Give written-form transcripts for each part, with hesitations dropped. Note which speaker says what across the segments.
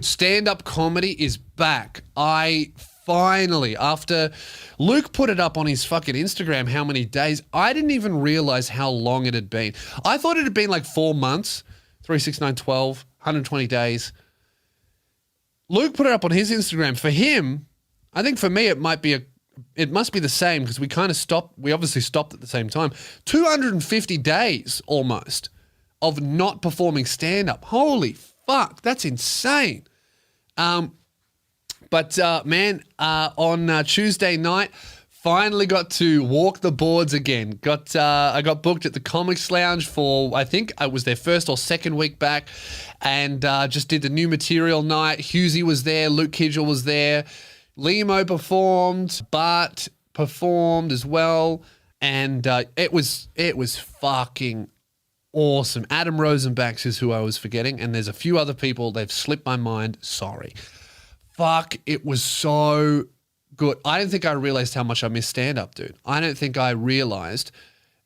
Speaker 1: Stand-up comedy is back. I finally, after Luke put it up on his fucking Instagram how many days, I didn't even realize how long it had been. I thought it had been like 4 months, 3, 6, 9, 12, 120 days. Luke put it up on his Instagram. For him, I think for me it must be the same because we kind of stopped. We obviously stopped at the same time. 250 days almost of not performing stand-up. Holy fuck, that's insane. But on Tuesday night, finally got to walk the boards again. I got booked at the Comics Lounge for, I think it was their first or second week back, and just did the new material night. Husey was there, Luke Kidgel was there, Limo performed, Bart performed as well, and it was fucking awesome. Adam Rosenbach is who I was forgetting, and there's a few other people. They've slipped my mind. Sorry. Fuck, it was so good. I don't think I realized how much I missed stand-up, dude. I don't think I realized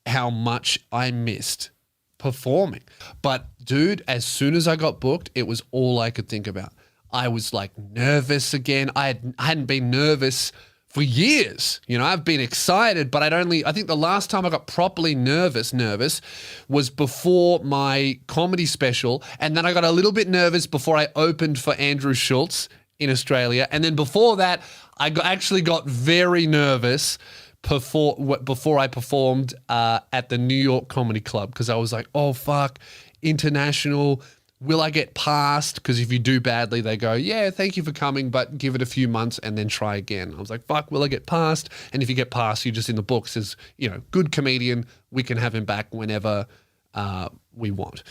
Speaker 1: how much I missed performing. But, dude, as soon as I got booked, it was all I could think about. I was, like, nervous again. I hadn't been nervous for years. You know, I've been excited, but I think the last time I got properly nervous was before my comedy special. And then I got a little bit nervous before I opened for Andrew Schultz in Australia. And then before that, I actually got very nervous before I performed at the New York Comedy Club, because I was like, oh, fuck, international. Will I get passed? Because if you do badly, they go, yeah, thank you for coming, but give it a few months and then try again. I was like, fuck, will I get passed? And if you get passed, you're just in the books as, you know, good comedian. We can have him back whenever we want.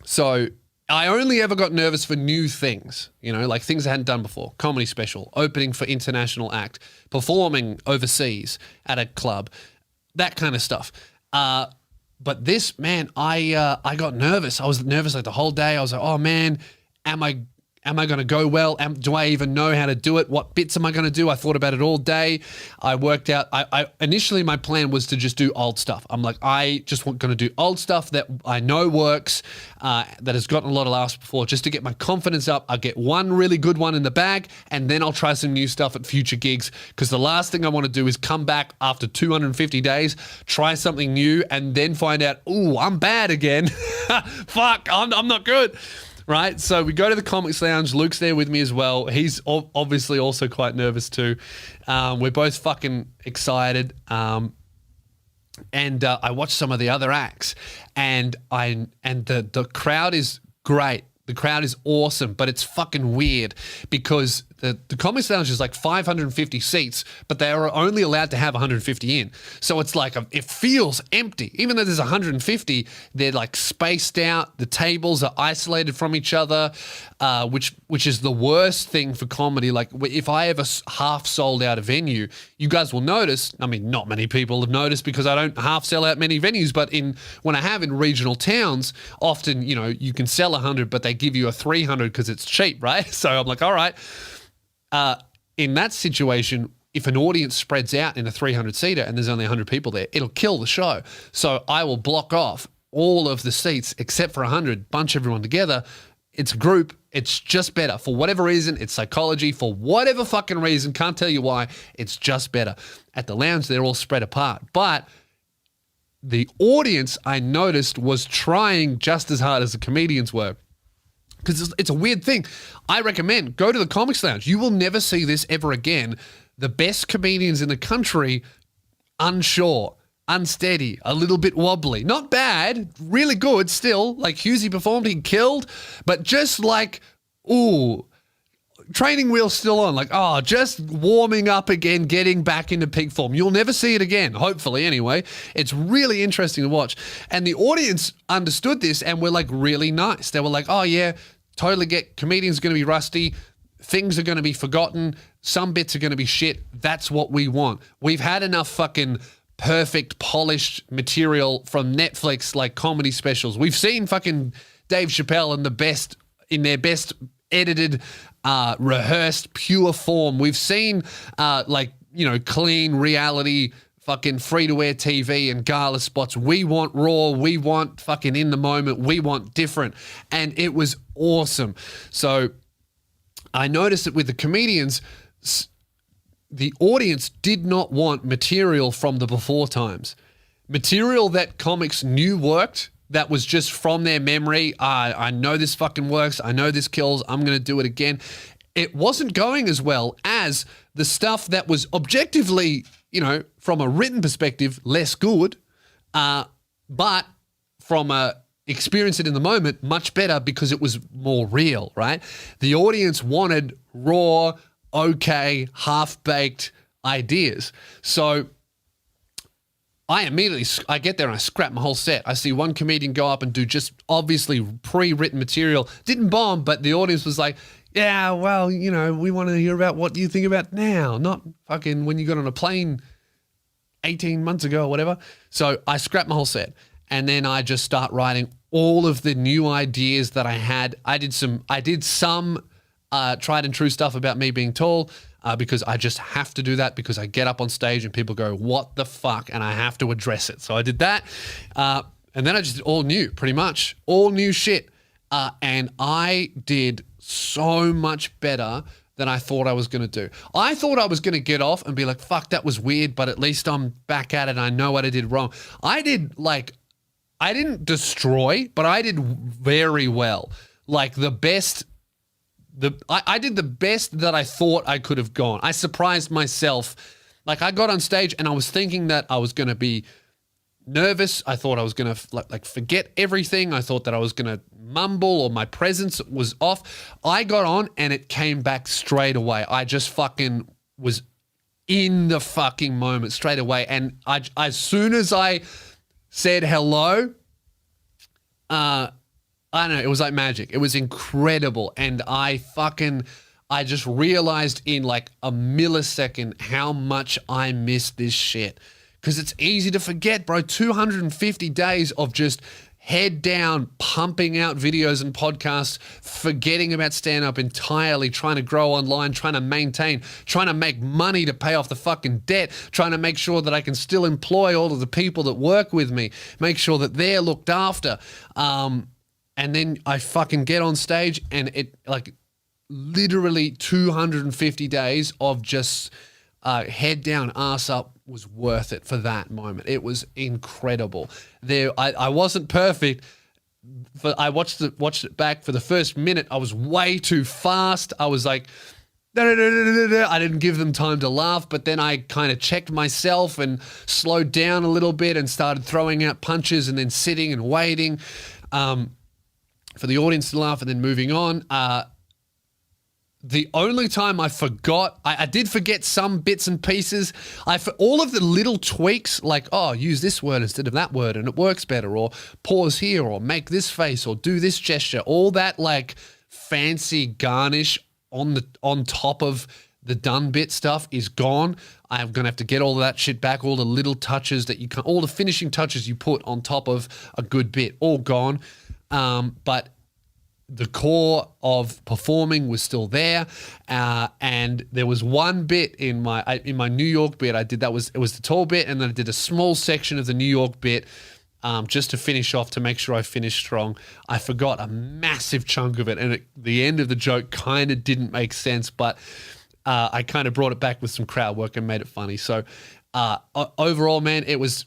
Speaker 1: So I only ever got nervous for new things, you know, like things I hadn't done before. Comedy special, opening for international act, performing overseas at a club, that kind of stuff. But this, man, I got nervous. I was nervous like the whole day. I was like, oh man, am I going to go well? Do I even know how to do it? What bits am I going to do? I thought about it all day. I worked out. Initially my plan was to just do old stuff. I'm like, I just going to do old stuff that I know works, that has gotten a lot of laughs before, just to get my confidence up. I'll get one really good one in the bag, and then I'll try some new stuff at future gigs, because the last thing I want to do is come back after 250 days, try something new, and then find out, ooh, I'm bad again. Fuck, I'm not good. Right, so we go to the Comics Lounge. Luke's there with me as well. He's obviously also quite nervous too. We're both fucking excited. And I watched some of the other acts, and the crowd is great. The crowd is awesome, but it's fucking weird because the Comics Lounge is like 550 seats, but they are only allowed to have 150 in. So it's like, it feels empty. Even though there's 150, they're like spaced out. The tables are isolated from each other, which is the worst thing for comedy. Like if I ever half sold out a venue, you guys will notice, I mean, not many people have noticed because I don't half sell out many venues, but when I have in regional towns, often, you know, you can sell 100, but they give you a 300 because it's cheap, right? So I'm like, all right. In that situation, if an audience spreads out in a 300-seater and there's only 100 people there, it'll kill the show. So I will block off all of the seats except for 100, bunch everyone together. It's a group. It's just better. For whatever reason, it's psychology. For whatever fucking reason, can't tell you why, it's just better. At the lounge, they're all spread apart. But the audience, I noticed, was trying just as hard as the comedians were. Because it's a weird thing. I recommend, go to the Comics Lounge. You will never see this ever again. The best comedians in the country, unsure, unsteady, a little bit wobbly. Not bad, really good still. Like Husey performed, he killed. But just like, ooh, training wheel's still on. Like, oh, just warming up again, getting back into peak form. You'll never see it again, hopefully anyway. It's really interesting to watch. And the audience understood this and were like really nice. They were like, oh yeah, totally get, comedians going to be rusty. Things are going to be forgotten. Some bits are going to be shit. That's what we want. We've had enough fucking perfect, polished material from Netflix, like comedy specials. We've seen fucking Dave Chappelle in their best edited, rehearsed, pure form. We've seen clean reality, fucking free-to-air TV and gala spots. We want raw. We want fucking in the moment. We want different. And it was awesome. So I noticed that with the comedians, the audience did not want material from the before times. Material that comics knew worked, that was just from their memory. I know this fucking works. I know this kills. I'm going to do it again. It wasn't going as well as the stuff that was objectively, from a written perspective, less good, but from a experience it in the moment, much better because it was more real, right? The audience wanted raw, okay, half-baked ideas. So I get there and I scrap my whole set. I see one comedian go up and do just obviously pre-written material. Didn't bomb, but the audience was like, yeah, well, we want to hear about what you think about now, not fucking when you got on a plane 18 months ago or whatever. So I scrapped my whole set and then I just start writing all of the new ideas that I had. I did some tried and true stuff about me being tall because I just have to do that because I get up on stage and people go, what the fuck? And I have to address it. So I did that. And then I just did all new, pretty much. All new shit. And I did so much better than I thought I was going to do. I thought I was going to get off and be like, fuck, that was weird, but at least I'm back at it and I know what I did wrong. I didn't destroy, but I did very well. Like I did the best that I thought I could have gone. I surprised myself. Like I got on stage and I was thinking that I was going to be nervous. I thought I was going to forget everything. I thought that I was going to mumble or my presence was off. I got on and it came back straight away. I just fucking was in the fucking moment straight away. And as soon as I said hello, I don't know, it was like magic. It was incredible. And I just realized in like a millisecond how much I missed this shit. Because it's easy to forget, bro. 250 days of just head down, pumping out videos and podcasts, forgetting about stand-up entirely, trying to grow online, trying to maintain, trying to make money to pay off the fucking debt, trying to make sure that I can still employ all of the people that work with me, make sure that they're looked after. And then I fucking get on stage and it like literally 250 days of just head down, ass up was worth it for that moment. It was incredible. I wasn't perfect. I watched it back for the first minute. I was way too fast. I was like, I didn't give them time to laugh, but then I kind of checked myself and slowed down a little bit and started throwing out punches and then sitting and waiting for the audience to laugh and then moving on. The only time I forgot, I did forget some bits and pieces. All of the little tweaks, like, use this word instead of that word and it works better, or pause here, or make this face, or do this gesture. All that like fancy garnish on top of the done bit stuff is gone. I'm going to have to get all of that shit back, all the little touches that you can, all the finishing touches you put on top of a good bit, all gone. But the core of performing was still there, and there was one bit in my New York bit I did it was the tall bit, and then I did a small section of the New York bit just to finish off to make sure I finished strong. I forgot a massive chunk of it, and the end of the joke kind of didn't make sense, but I kind of brought it back with some crowd work and made it funny. So overall, man, it was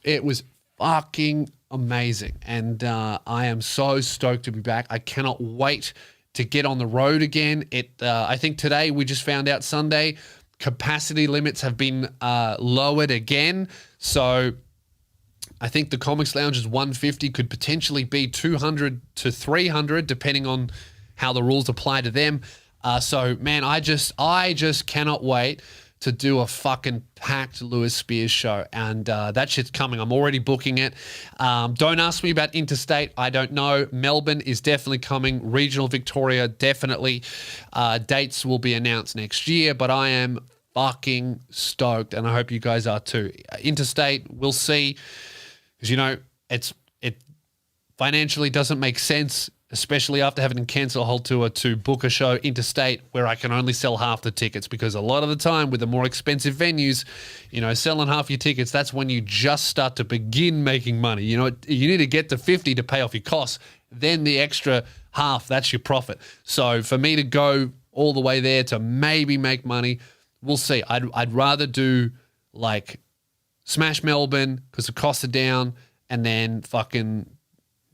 Speaker 1: fucking amazing, and I am so stoked to be back. I cannot wait to get on the road again. I think today we just found out Sunday capacity limits have been lowered again, so I think the Comics Lounge is 150, could potentially be 200 to 300 depending on how the rules apply to them. So man, I just cannot wait to do a fucking packed Lewis Spears show, and that shit's coming. I'm already booking it. Don't ask me about interstate. I don't know. Melbourne is definitely coming. Regional Victoria, definitely. Dates will be announced next year, but I am fucking stoked, and I hope you guys are too. Interstate, we'll see, because it financially doesn't make sense, especially after having to cancel a whole tour, to book a show interstate where I can only sell half the tickets, because a lot of the time with the more expensive venues, selling half your tickets, that's when you just start to begin making money. You need to get to 50 to pay off your costs. then the extra half, that's your profit. So for me to go all the way there to maybe make money, we'll see. I'd rather do like smash Melbourne because the costs are down, and then fucking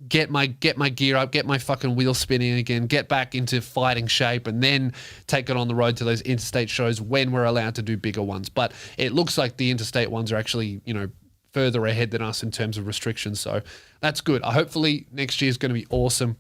Speaker 1: get my gear up, get my fucking wheel spinning again, get back into fighting shape, and then take it on the road to those interstate shows when we're allowed to do bigger ones. But it looks like the interstate ones are actually, further ahead than us in terms of restrictions. So that's good. Hopefully next year is going to be awesome.